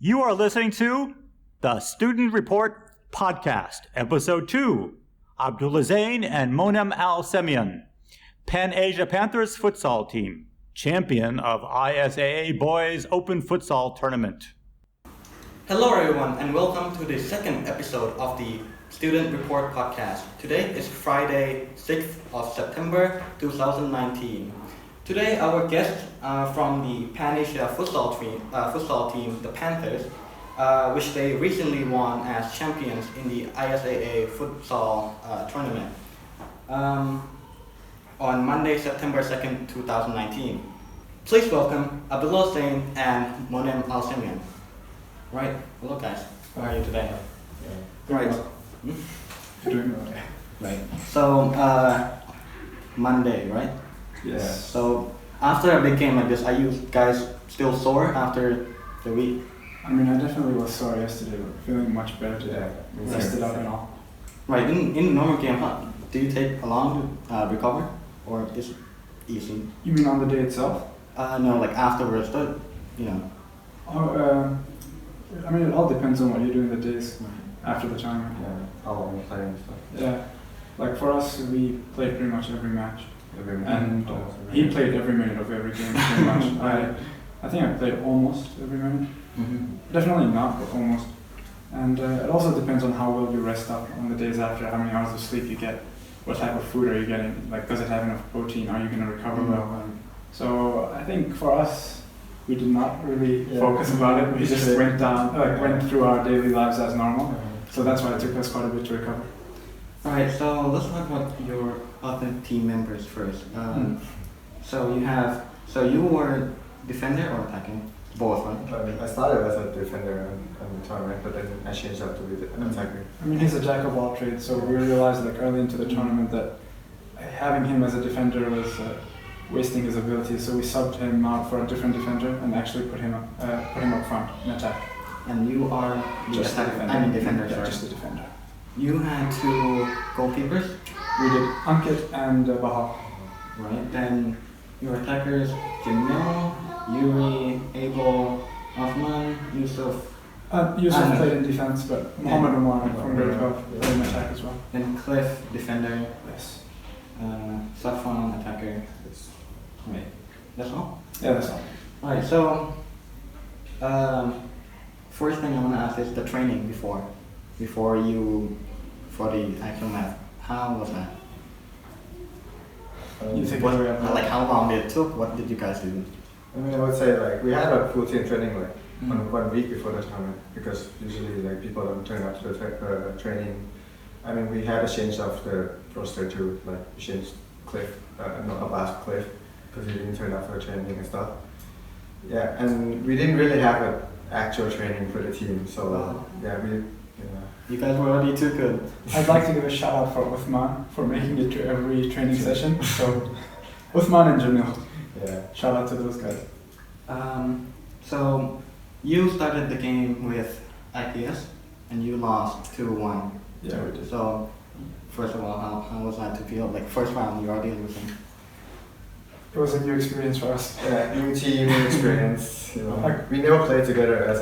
You are listening to the Student Report Podcast, Episode 2. Abdullah Zain and Monem Al-Semyan, Pan-Asia Panthers futsal team, champion of ISAA Boys Open Futsal Tournament. Hello everyone and welcome to the second episode of the Student Report Podcast. Today is Friday, 6th of September 2019. Today our guests from the Pan-Asia futsal team, the Panthers, which they recently won as champions in the ISAA futsal tournament on Monday, September 2nd, 2019. Please welcome Abdullah, Zain and Monem Al-Semyan. Right, hello guys, how are you today? Right. Doing okay. Right. So, Monday, right? Yes. So, after a big game like this, are you guys still sore after the week? I mean, I definitely was sore yesterday, but feeling much better today. Rested up and all. Right, in normal game, do you take a long to recover? Or is it easy? You mean on the day itself? No, like afterwards, but, you know. I mean, it all depends on what you do in the days after the tournament. Yeah, how long you play and stuff. Yeah, like for us, we played pretty much every match. And he he played every minute of every game pretty much. I think I played almost every minute. Mm-hmm. Definitely not, but almost. And it also depends on how well you rest up on the days after, how many hours of sleep you get, what type of food are you getting, like does it have enough protein, are you going to recover well? So I think for us, we did not really focus about it, we just went through our daily lives as normal. So that's why it took us quite a bit to recover. Alright, so let's talk about your other team members first. So you were defender or attacking? Both, right? I started as a defender in the tournament, but then I changed up to be an attacker. I mean, he's a jack of all trades, so we realized like early into the tournament that having him as a defender was wasting his abilities, so we subbed him out for a different defender and actually put him up front in attack. And you are the defender. Yeah, just the defender. You had two goalkeepers? We did Ankit and Baha. Right, then your attackers, Jamil, Yuri, Abel, Osman, Yusuf. Yusuf played in defense, but Muhammad Umar from grade 12 played in attack as well. Then Cliff, defender. Yes. Safwan, attacker. Right, that's all? Yeah, that's all. Alright, so first thing I want to ask is the training before the actual match. How was that? You think how long did it took? What did you guys do? I mean, I would say like we had a full team training like 1 week before the tournament because usually like people don't turn up to the training. I mean, we had a change of the roster too. Like we changed Abbas Cliff because he didn't turn up for the training and stuff. Yeah, and we didn't really have an actual training for the team, so You guys were already too good. I'd like to give a shout out for Uthman for making it to every training session. So, Uthman and Jamil. Yeah. Shout out to those guys. So, you started the game with IPS and you lost 2-1. Yeah, we did. So, first of all, how was that to feel? Like, first round, you're already losing. It was a new experience for us. Yeah, new team, new experience. We never played together as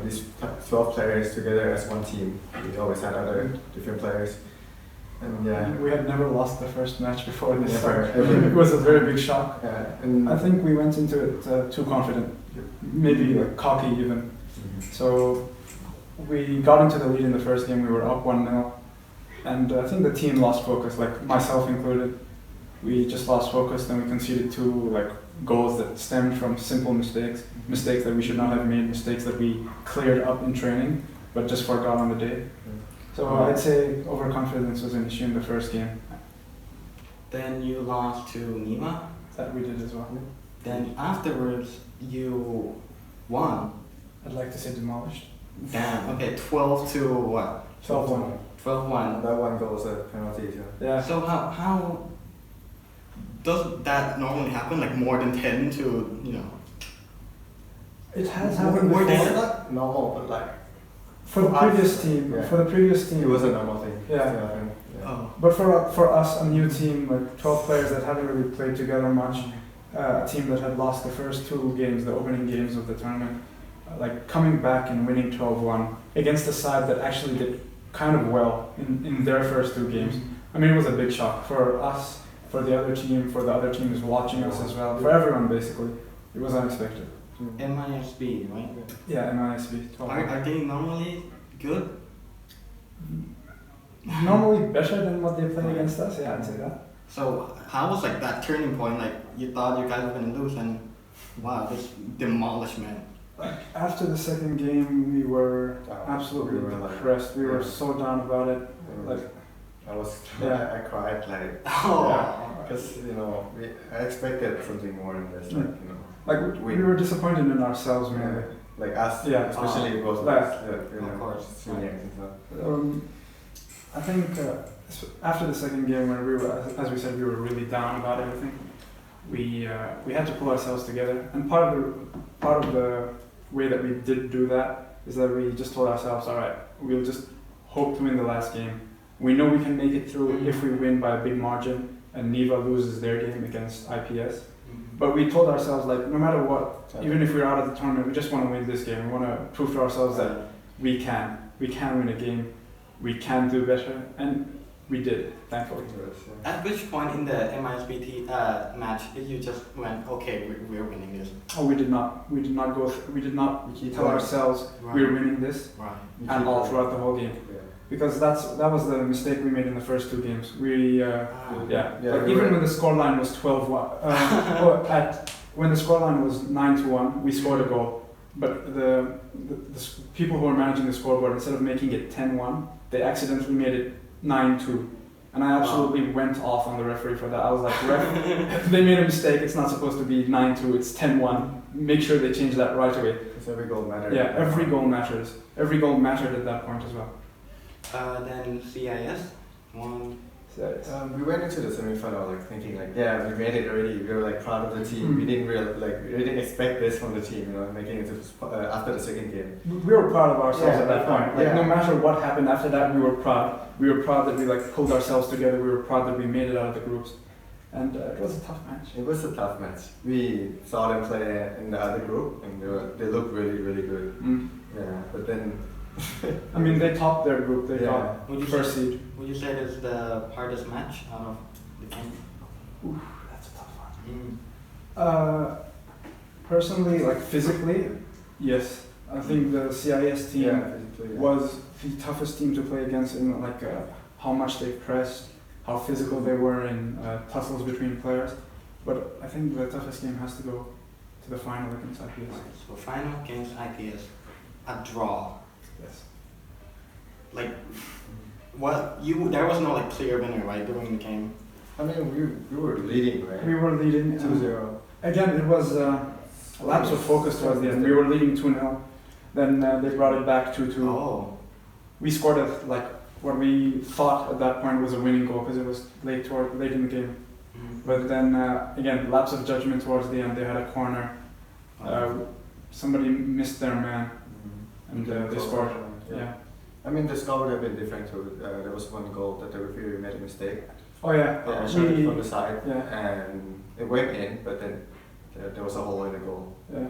these 12 players together as one team. We always had other different players, and we had never lost the first match before this. Never. It was a very big shock. And I think we went into it too confident, maybe like cocky even. Mm-hmm. So we got into the lead in the first game. We were up 1-0, and I think the team lost focus, like myself included. We just lost focus, then we conceded 2 goals that stemmed from simple mistakes that we should not have made, mistakes that we cleared up in training, but just forgot on the day. So I'd say overconfidence was an issue in the first game. Then you lost to Nima. That we did as well. Then afterwards, you won. I'd like to say demolished. Damn, okay, 12 to what? 12-1. 12-1. that one goal was a penalty. Yeah. So how does that normally happen? Like more than 10 to, It has happened more before. than Not normal, but like For the previous team, it was a normal thing. Yeah. Oh. But for us, a new team, like 12 players that haven't really played together much, a team that had lost the first 2 games, the opening games of the tournament, like coming back and winning 12-1 against a side that actually did kind of well in their first 2 games. I mean, it was a big shock for us, for the other team, for the other teams watching us as well, for everyone basically. It was unexpected. MISB, right? Yeah, MISB. Are they normally good? Normally better than what they play against us, yeah, I'd say that. So how was like that turning point? Like you thought you guys were gonna lose, and wow, this demolishment. Like after the second game, we were absolutely depressed. We were so down about it. Like I cried like because I expected something more in this, like we were disappointed in ourselves, mainly. Like us, especially both of us, of course, seniors and stuff. I think after the second game, when we were, as we said, we were really down about everything. We had to pull ourselves together, and part of the way that we did do that is that we just told ourselves, all right, we'll just hope to win the last game. We know we can make it through if we win by a big margin, and Niva loses their game against IPS. But we told ourselves, like, no matter what, even if we're out of the tournament, we just want to win this game. We want to prove to ourselves that we can win a game. We can do better, and we did, thankfully. At which point in the MISBT match did you just went, okay, we're winning this? Oh, we did not. We did not tell ourselves we're winning this, and all throughout the whole game. Because that was the mistake we made in the first 2 games. Even when the scoreline was 12-1, when the scoreline was 9-1, we scored a goal. But the people who were managing the scoreboard, instead of making it 10-1, they accidentally made it 9-2. And I absolutely went off on the referee for that. I was like, ref, they made a mistake. It's not supposed to be 9-2. It's 10-1. Make sure they change that right away. Because every goal matters. Yeah, every goal matters. Every goal mattered at that point as well. Then CIS won. We went into the semi-final thinking we made it already. We were proud of the team. We didn't expect this from the team. Making it after the second game. We were proud of ourselves at that point. No matter what happened after that, we were proud. We were proud that we pulled ourselves together. We were proud that we made it out of the groups. And it was a tough match. It was a tough match. We saw them play in the other group, and they looked really, really good. Yeah, but then. I mean, they topped their group. They got first seed. Would you say this is the hardest match out of the game? Ooh, that's a tough one. Personally, physically, yes. I think the CIS team was the toughest team to play against in how much they pressed, how physical they were in tussles between players. But I think the toughest game has to go to the final against IPS. So final against IPS, a draw. Yes. There was no clear winner, right, during the game? I mean, we were leading, right? We were leading 2-0. Again, it was a lapse of focus towards the end. We were leading 2-0. Then they brought it back 2-2. Oh. We scored what we thought at that point was a winning goal because it was late in the game. But then again, lapse of judgment towards the end. They had a corner. Somebody missed their man. And they scored. Yeah. I mean, the score would have been different too. There was one goal that the referee made a mistake. Oh yeah. Shot it from the side, and it went in, but then there was a hole in the goal. Yeah.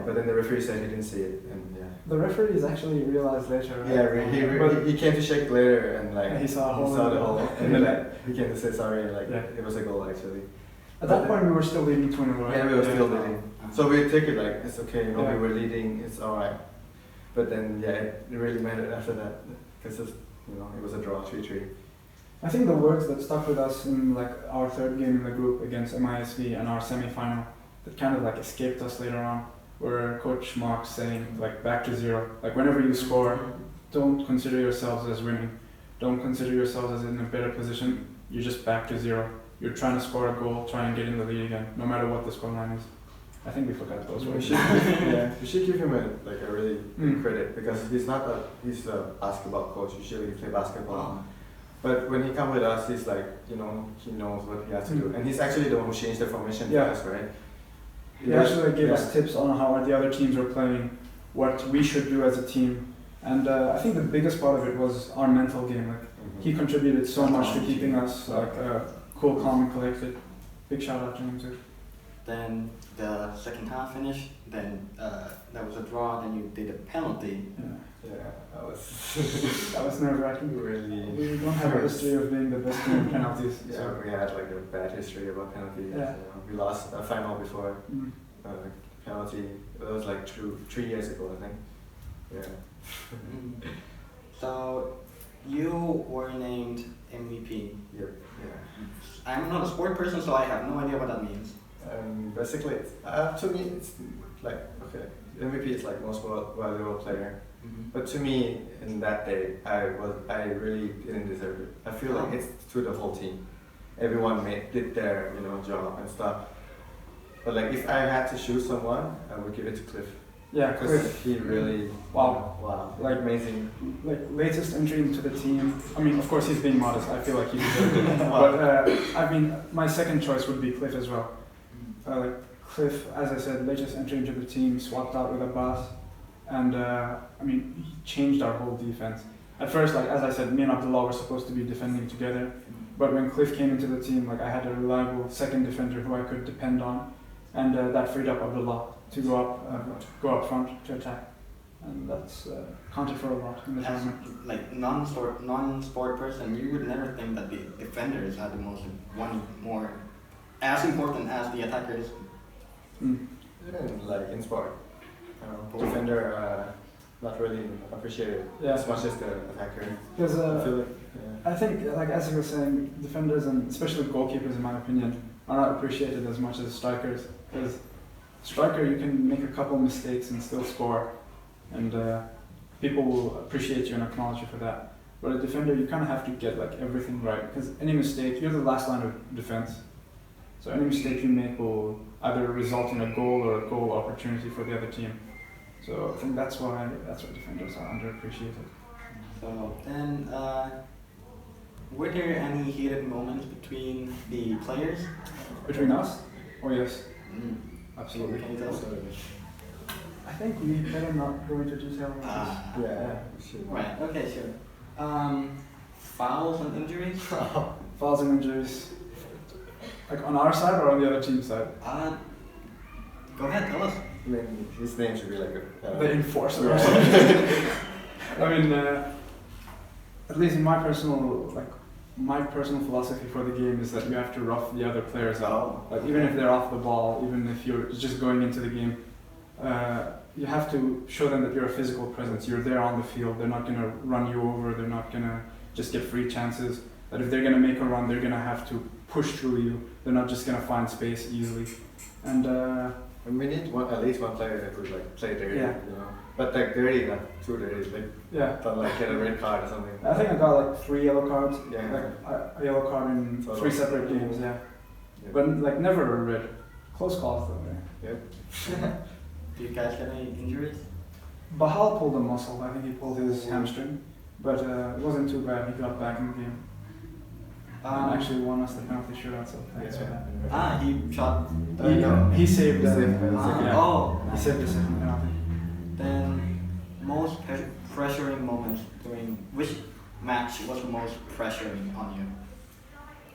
But then the referee said he didn't see it, and The referees actually realized later. Right? Yeah, he came to check later, and he saw the hole, and then he came to say sorry, and it was a goal actually. At that point, we were still leading 2-0, right? Yeah, we were still leading. So we take it it's okay, we were leading, it's alright. But then, it really mattered after that, because it was a draw, 3-3. I think the words that stuck with us in our third game in the group against MISV and our semi-final that kind of escaped us later on were Coach Mark saying back to zero. Whenever you score, don't consider yourselves as winning. Don't consider yourselves as in a better position. You're just back to zero. You're trying to score a goal, try and get in the lead again, no matter what the scoreline is. I think we forgot those words. We should give him a really big credit because he's a basketball coach. Usually he plays basketball, but when he comes with us, he's he knows what he has to do, and he's actually the one who changed the formation for us, right? He actually gave us tips on how the other teams were playing, what we should do as a team, and I think the biggest part of it was our mental game. He contributed so much to keeping us cool, calm, and collected. Big shout out to him too. Then the second half finished. Then there was a draw. Then you did a penalty. Yeah, that was That was nerve-wracking. really. We don't have a history of being the best team in penalties. Yeah, So. we had like a bad history about penalties. Yeah. We lost a final before Mm. penalty. It was like 3 years ago, I think. Yeah. So you were named MVP. Yep. Yeah. I'm not a sport person, so I have no idea what that means. Basically, to me, it's like okay, MVP is like most valuable player. But to me, in that day, I really didn't deserve it. I feel like it's to the whole team. Everyone did their job and stuff. But like if I had to choose someone, I would give it to Cliff. Yeah, Because Cliff. he really Wow. like amazing. Like latest entry into the team. I mean, of course, he's being modest. I feel like he deserved it. But I mean, my second choice would be Cliff as well. Like Cliff, as I said, latest entry into the team, swapped out with Abbas, and I mean, he changed our whole defense. At first, like as I said, me and Abdullah were supposed to be defending together, but when Cliff came into the team, like I had a reliable second defender who I could depend on, and that freed up Abdullah to go up front to attack, and that's counted for a lot in the As tournament. like non-sport person, you would never think that the defenders are the more as important as the attackers. Mm. Even like in sport, defender not really appreciated Yeah. as much as the attacker. Because I feel like I think, like as you were saying, defenders and especially goalkeepers, in my opinion, are not appreciated as much as strikers. Because striker, you can make a couple mistakes and still score, and people will appreciate you and acknowledge you for that. But a defender, you kind of have to get like everything right. Because any mistake, you're the last line of defense. So any mistake you make will either result in a goal or a goal opportunity for the other team. So I think that's why defenders are underappreciated. So then, were there any heated moments between the players? Between us? Oh yes, Mm. absolutely. Can you tell us? I think we better not go into detail on yeah. Right. Okay. Sure. Fouls and injuries. Fouls and injuries. Like on our side or on the other team's side? Go ahead. Tell us. I mean, his name should be like a. The enforcer or something. I mean, at least in my personal philosophy for the game is that you have to rough the other players out. Like even if they're off the ball, even if you're just going into the game, you have to show them that you're a physical presence. You're there on the field. They're not gonna run you over. They're not gonna just get free chances. That if they're gonna make a run, they're gonna have to push through you. They're not just gonna find space easily. And And we need at least one player that would like play dirty, Yeah. But like dirty, not too dirty, like yeah, don't like get a red card or something. I think I got like 3 yellow cards. Yeah. Like a yellow card in So 3 separate games. Yeah. Yeah. But like never a red. Close calls though. Yeah. Yep. Do you guys get any injuries? Bahal pulled a muscle. I think he pulled his hamstring, but it wasn't too bad. He got back in the game. And actually won us the penalty shootout, so thanks for that. He shot. He saved the Saved the second. second. Oh. He saved the second penalty. Then, most pressuring moments during which match was the most pressuring on you?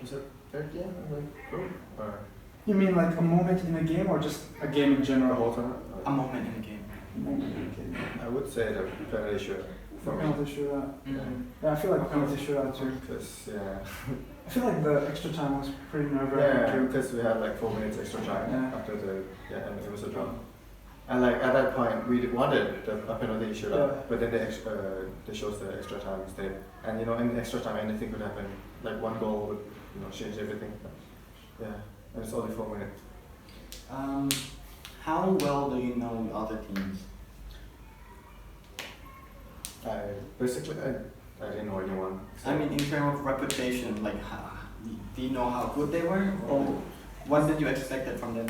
Is it third game? Like group? Or You mean like a moment in a game or just a game in the general? whole tournament? A moment in the game. A moment in a game. I would say the penalty shootout for me. Penalty shootout. Mm. Yeah, I feel like a penalty shootout too. Because I feel like the extra time was pretty nerve-wracking yeah, too. because we had like 4 minutes extra time Yeah. after and it was a draw. And like at that point, we wanted a penalty shootout, Yeah. but then they chose the extra time instead. And in the extra time, anything could happen. Like one goal would change everything. Yeah, and it's only 4 minutes. How well do you know the other teams? I didn't know anyone. So I mean, in terms of reputation, like, do you know how good they were, or what did you expect from them?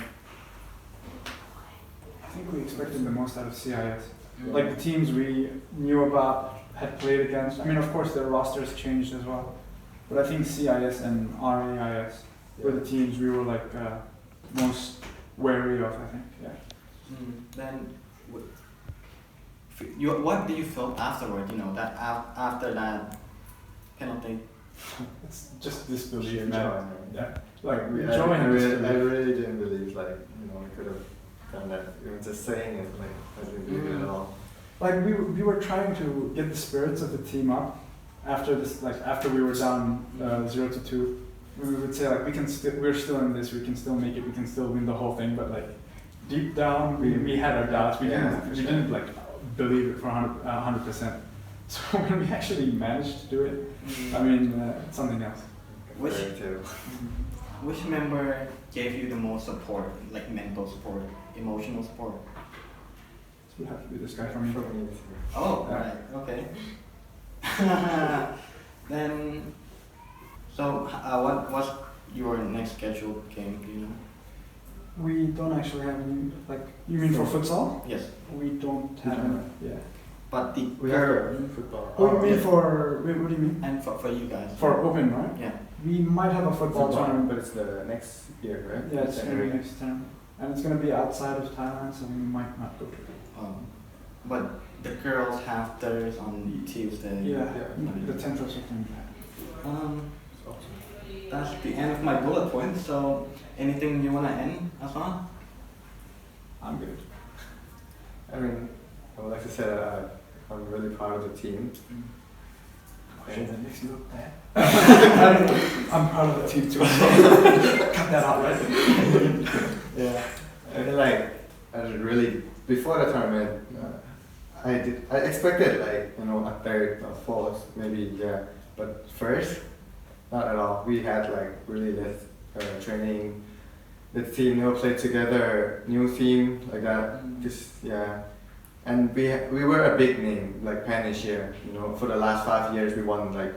I think we expected the most out of CIS. Like the teams we knew about, had played against. I mean, of course, their rosters changed as well. But I think CIS and RAIS were the teams we were like most wary of, I think. Yeah. Then, what did you feel afterward? That after that penalty It's just disbelief, Joy, man. man. Yeah. Like, I joy and I disbelief. really didn't believe like we could have done that. Even just saying it, like I didn't believe it at all. Like we were trying to get the spirits of the team up after this, like after we were down 0-2. We would say like we're still in this, we can still make it, we can still win the whole thing, but like deep down we had our doubts. We didn't like believe it for 100%. So when we actually managed to do it, I mean it's something else. Which member gave you the most support, like mental support, emotional support? This would have to be this guy from me. Oh, Yeah. right, okay. Then, so what was your next scheduled game, do you know? We don't actually have any, like, you mean for futsal? Yes, We don't have any, yeah. but the We have football. Oh, you mean yeah. for, wait, what do you mean? and for you guys. For open, right? Yeah. We might have a football tournament, but it's the next year, right? yeah, it's going to be next term. And it's going to be outside of Thailand, so we might not go to it. But the girls have theirs on Tuesday. Yeah, Yeah. the 10th of September. That's the end of my bullet points. So, anything you want to end, Aslan? I'm good. I mean, I would like to say that I'm really proud of the team. Shit, that makes you look bad. I'm proud of the team too. Cut that out, right? Yeah, I feel like I really before the tournament, I expected like a third or fourth maybe, yeah, but first not at all. We had like really less training. The team never played together, new team like that. Just yeah, and we were a big name like Pan Asia. For the last 5 years we won like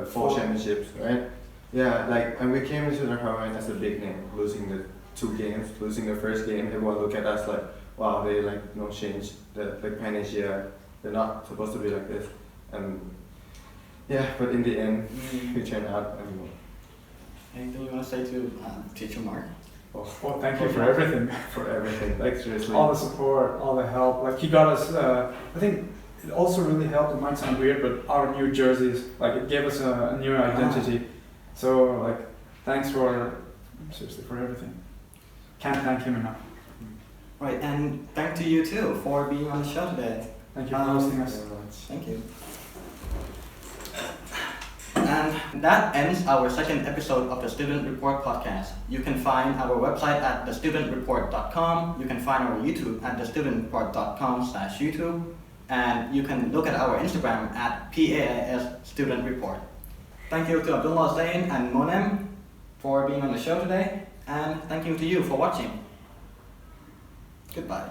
4 championships, right? Yeah, like and we came into the tournament as a big name, losing the 2 games, losing the first game. Everyone look at us like, wow, they like changed the Pan Asia. They're not supposed to be like this, and yeah, but in the end we turned out and won. Anything you want to say to teacher Mark? Well, thank you for everything. For everything, like seriously. All the support, all the help. Like he got us. I think it also really helped. It might sound weird, but our new jerseys, like it gave us a new identity. So like, thanks seriously for everything. Can't thank him enough. Right, and thank to you too for being on the show today. Thank you for hosting us. Very much. Thank you. And that ends our second episode of the Student Report podcast. You can find our website at thestudentreport.com. You can find our YouTube at thestudentreport.com/YouTube. And you can look at our Instagram at PAIS Student Report. Thank you to Abdullah, Zain, and Monem for being on the show today. And thank you to you for watching. Goodbye.